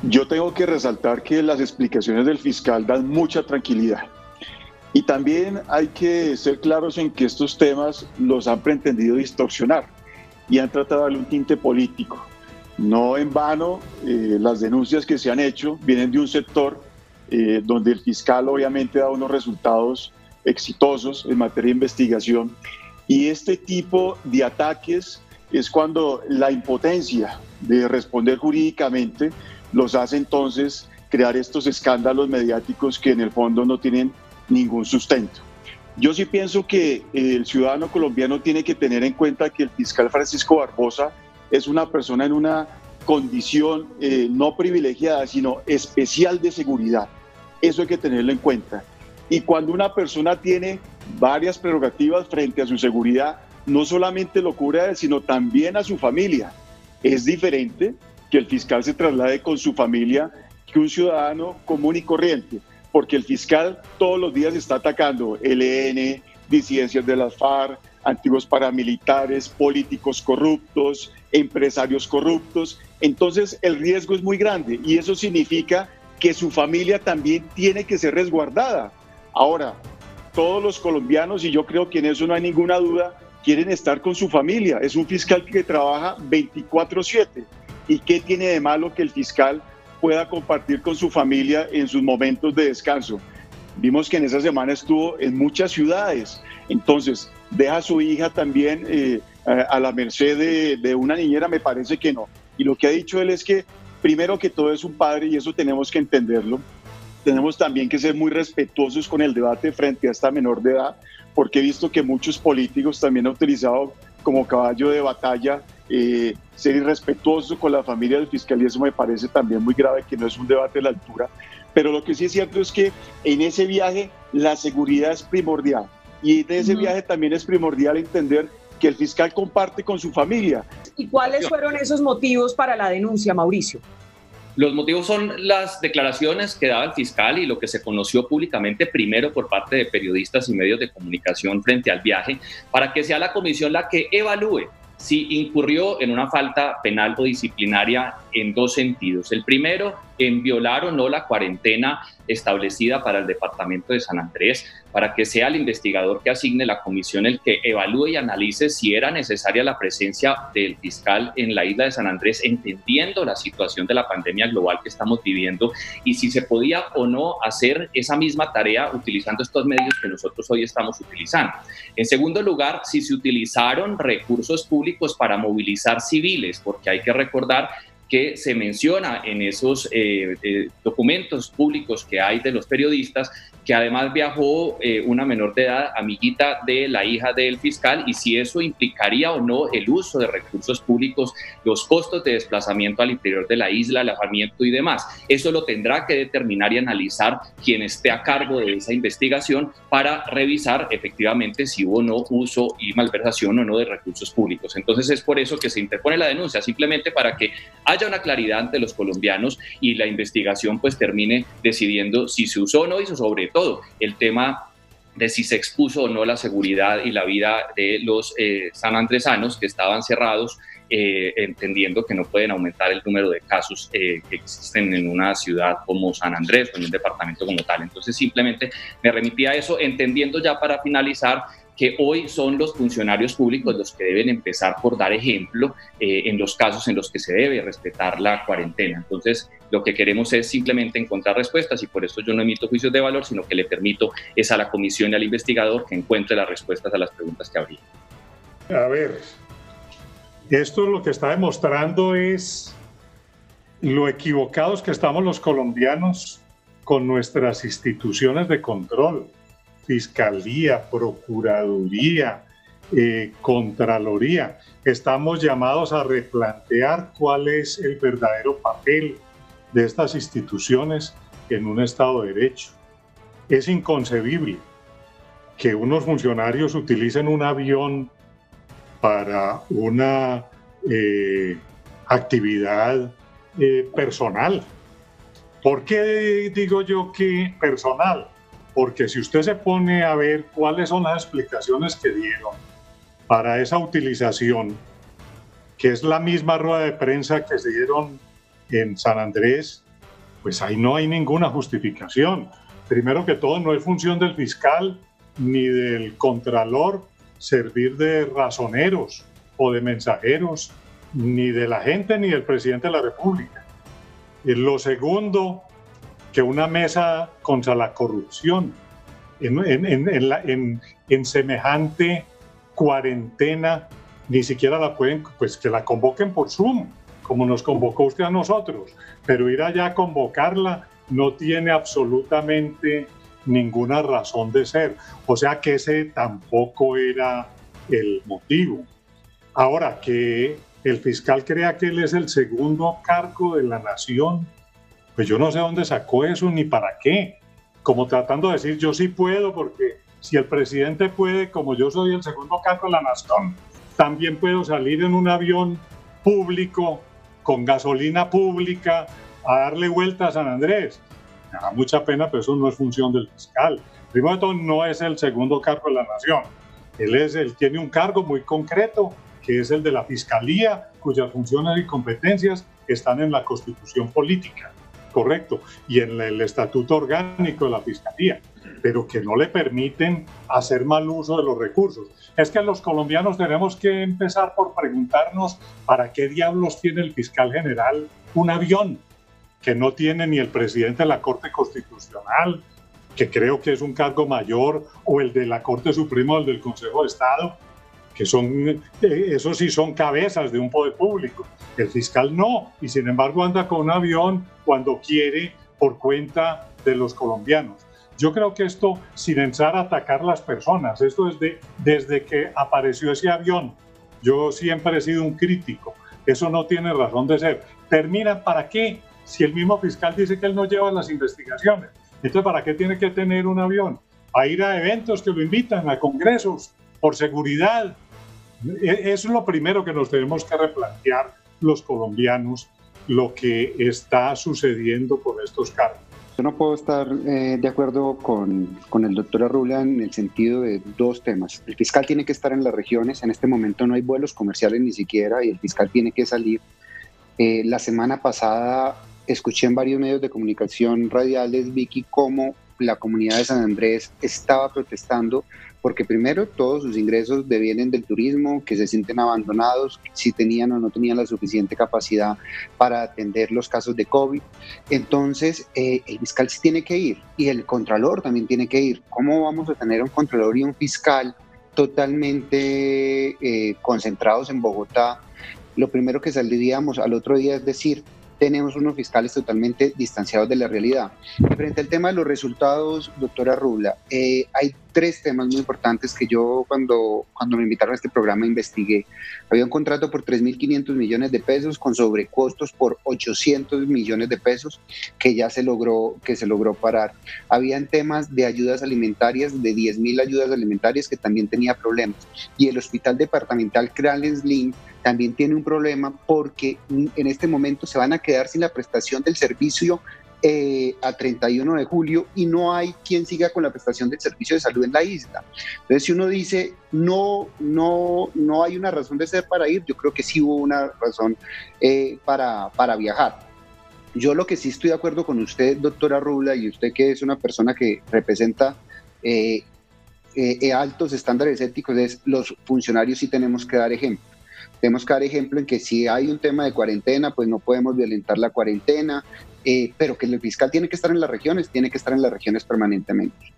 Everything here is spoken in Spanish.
Yo tengo que resaltar que las explicaciones del fiscal dan mucha tranquilidad. Y también hay que ser claros en que estos temas los han pretendido distorsionar y han tratado de darle un tinte político. No en vano, las denuncias que se han hecho vienen de un sector donde el fiscal obviamente da unos resultados exitosos en materia de investigación. Y este tipo de ataques es cuando la impotencia de responder jurídicamente los hace entonces crear estos escándalos mediáticos que en el fondo no tienen ningún sustento. Yo sí pienso que el ciudadano colombiano tiene que tener en cuenta que el fiscal Francisco Barbosa es una persona en una condición no privilegiada, sino especial de seguridad. Eso hay que tenerlo en cuenta. Y cuando una persona tiene varias prerrogativas frente a su seguridad, no solamente lo cubre a él, sino también a su familia. Es diferente que el fiscal se traslade con su familia que un ciudadano común y corriente, porque el fiscal todos los días está atacando ELN, disidencias de las FARC, antiguos paramilitares, políticos corruptos, empresarios corruptos. Entonces el riesgo es muy grande y eso significa que su familia también tiene que ser resguardada. Ahora, todos los colombianos, y yo creo que en eso no hay ninguna duda, quieren estar con su familia. Es un fiscal que trabaja 24/7. ¿Y qué tiene de malo que el fiscal pueda compartir con su familia en sus momentos de descanso? Vimos que en esa semana estuvo en muchas ciudades. Entonces, deja a su hija también a la merced de una niñera, me parece que no. Y lo que ha dicho él es que, primero que todo, es un padre y eso tenemos que entenderlo. Tenemos también que ser muy respetuosos con el debate frente a esta menor de edad, porque he visto que muchos políticos también han utilizado como caballo de batalla ser irrespetuoso con la familia del fiscal y eso me parece también muy grave, que no es un debate a la altura. Pero lo que sí es cierto es que en ese viaje la seguridad es primordial y en ese viaje también es primordial entender que el fiscal comparte con su familia. ¿Y cuáles fueron esos motivos para la denuncia, Mauricio? Los motivos son las declaraciones que daba el fiscal y lo que se conoció públicamente primero por parte de periodistas y medios de comunicación frente al viaje, para que sea la comisión la que evalúe si incurrió en una falta penal o disciplinaria en dos sentidos. El primero, en violar o no la cuarentena establecida para el departamento de San Andrés, para que sea el investigador que asigne la comisión el que evalúe y analice si era necesaria la presencia del fiscal en la isla de San Andrés, entendiendo la situación de la pandemia global que estamos viviendo y si se podía o no hacer esa misma tarea utilizando estos medios que nosotros hoy estamos utilizando. En segundo lugar, si se utilizaron recursos públicos para movilizar civiles, porque hay que recordar que se menciona en esos documentos públicos que hay de los periodistas, que además viajó una menor de edad, amiguita de la hija del fiscal, y si eso implicaría o no el uso de recursos públicos, los costos de desplazamiento al interior de la isla, alojamiento y demás. Eso lo tendrá que determinar y analizar quien esté a cargo de esa investigación para revisar efectivamente si hubo o no uso y malversación o no de recursos públicos. Entonces es por eso que se interpone la denuncia, simplemente para que haya una claridad ante los colombianos y la investigación pues termine decidiendo si se usó o no, y sobre todo el tema de si se expuso o no la seguridad y la vida de los sanandresanos que estaban cerrados, entendiendo que no pueden aumentar el número de casos que existen en una ciudad como San Andrés o en un departamento como tal. Entonces simplemente me remití a eso, entendiendo ya para finalizar que hoy son los funcionarios públicos los que deben empezar por dar ejemplo en los casos en los que se debe respetar la cuarentena. Entonces, lo que queremos es simplemente encontrar respuestas y por eso yo no emito juicios de valor, sino que le permito es a la comisión y al investigador que encuentre las respuestas a las preguntas que habría. A ver, esto lo que está demostrando es lo equivocados que estamos los colombianos con nuestras instituciones de control. Fiscalía, Procuraduría, Contraloría. Estamos llamados a replantear cuál es el verdadero papel de estas instituciones en un Estado de Derecho. Es inconcebible que unos funcionarios utilicen un avión para una actividad personal. ¿Por qué digo yo que personal? Porque si usted se pone a ver cuáles son las explicaciones que dieron para esa utilización, que es la misma rueda de prensa que se dieron en San Andrés pues ahí no hay ninguna justificación. Primero que todo, no es función del fiscal ni del contralor servir de razoneros o de mensajeros, ni de la gente ni del presidente de la República. Lo segundo, que una mesa contra la corrupción en semejante cuarentena ni siquiera la pueden, pues que la convoquen por Zoom, como nos convocó usted a nosotros, pero ir allá a convocarla no tiene absolutamente ninguna razón de ser. O sea que ese tampoco era el motivo. Ahora, que el fiscal crea que él es el segundo cargo de la nación, pues yo no sé dónde sacó eso ni para qué. Como tratando de decir, yo sí puedo, porque si el presidente puede, como yo soy el segundo cargo de la nación, también puedo salir en un avión público, con gasolina pública, a darle vuelta a San Andrés. Me da mucha pena, pero eso no es función del fiscal. Primero de todo, no es el segundo cargo de la nación. Él tiene un cargo muy concreto, que es el de la Fiscalía, cuyas funciones y competencias están en la Constitución Política, correcto, y en el Estatuto Orgánico de la Fiscalía, pero que no le permiten hacer mal uso de los recursos. Es que los colombianos tenemos que empezar por preguntarnos para qué diablos tiene el fiscal general un avión que no tiene ni el presidente de la Corte Constitucional, que creo que es un cargo mayor, o el de la Corte Suprema o el del Consejo de Estado, que son, esos sí son cabezas de un poder público. El fiscal no, y sin embargo anda con un avión cuando quiere por cuenta de los colombianos. Yo creo que esto, sin entrar a atacar las personas, esto desde que apareció ese avión, yo siempre he sido un crítico, eso no tiene razón de ser. ¿Termina para qué? Si el mismo fiscal dice que él no lleva las investigaciones, entonces ¿para qué tiene que tener un avión? A ir a eventos que lo invitan, a congresos, por seguridad. Eso es lo primero que nos tenemos que replantear los colombianos, lo que está sucediendo con estos cargos. Yo no puedo estar de acuerdo con el doctor Arrula en el sentido de dos temas. El fiscal tiene que estar en las regiones, en este momento no hay vuelos comerciales ni siquiera, y el fiscal tiene que salir. La semana pasada escuché en varios medios de comunicación radiales, Vicky, cómo la comunidad de San Andrés estaba protestando porque primero todos sus ingresos devienen del turismo, que se sienten abandonados, si tenían o no tenían la suficiente capacidad para atender los casos de COVID. Entonces, el fiscal sí tiene que ir y el contralor también tiene que ir. ¿Cómo vamos a tener un contralor y un fiscal totalmente concentrados en Bogotá? Lo primero que saldríamos al otro día es decir, tenemos unos fiscales totalmente distanciados de la realidad. Frente al tema de los resultados, doctora Rubla, hay tres temas muy importantes que yo cuando me invitaron a este programa investigué. Había un contrato por 3.500 millones de pesos con sobrecostos por 800 millones de pesos que se logró parar. Habían temas de ayudas alimentarias, de 10.000 ayudas alimentarias que también tenía problemas. Y el Hospital Departamental Clarence Lynn también tiene un problema porque en este momento se van a quedar sin la prestación del servicio a 31 de julio y no hay quien siga con la prestación del servicio de salud en la isla. Entonces, si uno dice no hay una razón de ser para ir, yo creo que sí hubo una razón para viajar. Yo lo que sí estoy de acuerdo con usted, doctora Rubla, y usted que es una persona que representa altos estándares éticos, es los funcionarios sí tenemos que dar ejemplo. Tenemos que dar ejemplo en que si hay un tema de cuarentena, pues no podemos violentar la cuarentena, pero que el fiscal tiene que estar en las regiones permanentemente.